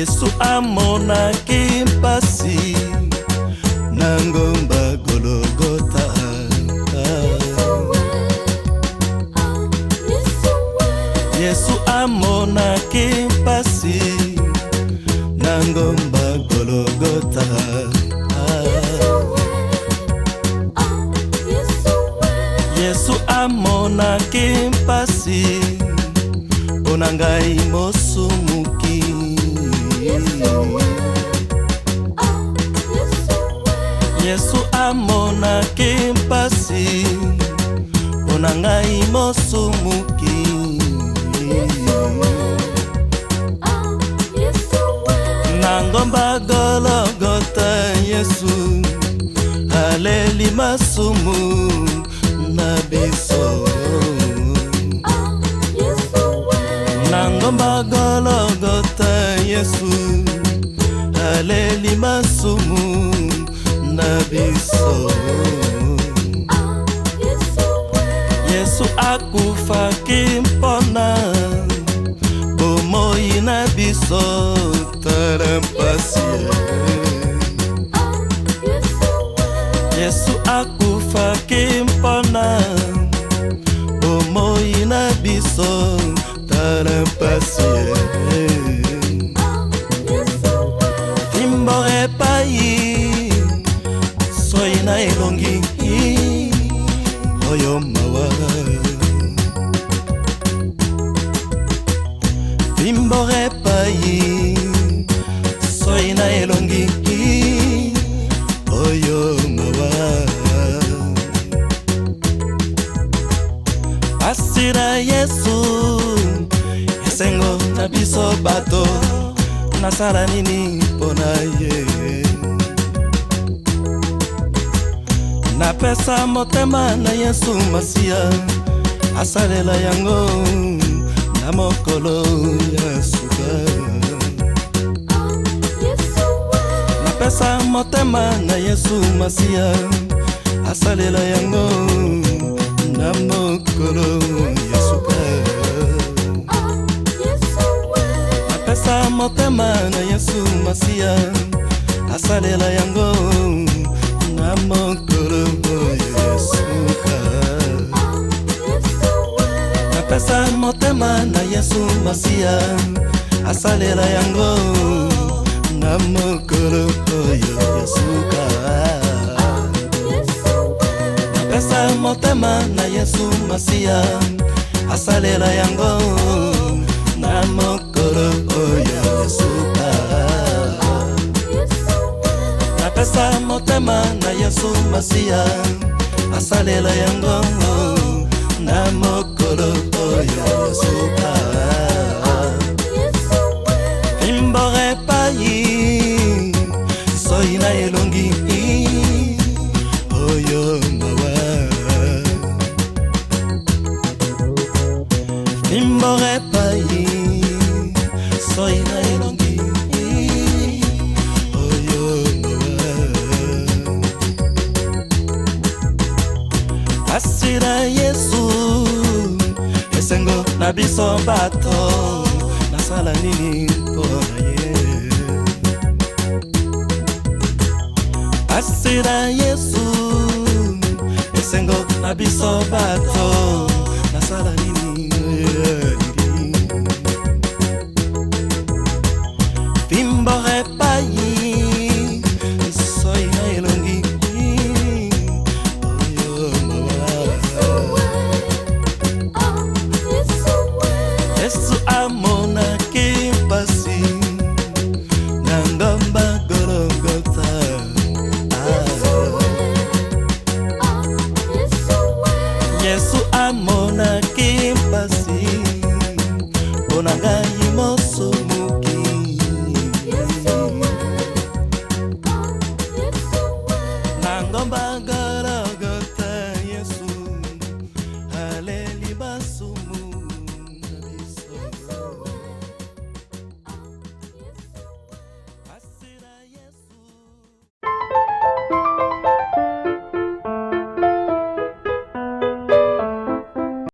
Yesu amonaki mpasi na ngomba Golgota. Yesu amonaki mpasi na ngomba Golgota. Yesu amonaki mpasi mpona ngai mosumuki. Yesu amonaki mpasi mpona ngai mosumuki. Na ngomba Golgota Yesu aleli masumu na biso. Na ngomba Golgota Yesu aleli masumu na biso. Yesu akufaki mpona bomoi na biso tala mpasi. Yesu akufaki mpona bomoi na biso tala mpasi. Fimbo epai soi na elongi oyo mawa. Fimbo epai soi na elongi oyo mawa. Asira Yesu esengo na biso bato nasala nini mpona ye. Napesa motema na Yesu Masia asalela yango na mokolo ya suka. Napesa motema na Yesu Masia asalela yango na mokolo ya suka. Napesa motema na Yesu Masia asalela yango na mokolo ya suka. Napesa motema na Yesu Masia asalela yango na mokolo ya suka. Napesa motema na Yesu Masia asalela yango na mokolo ya suka. Napesa motema na Yesu Masia asalela yango na mokolo ya suka. Fimbo epai soi na elongi oyo mawa. Fimbo epai soi na elongi oyo mawa. Asira Yesu esengo na biso bato nasala nini mpona ye. Asira Yesu esengo na biso bato nasala nini. Fimbo epai soi na elongi oyo mawa. Yesu amonaki mpasi na ngomba Golgota. Yesu amonaki mpasi mpona ngai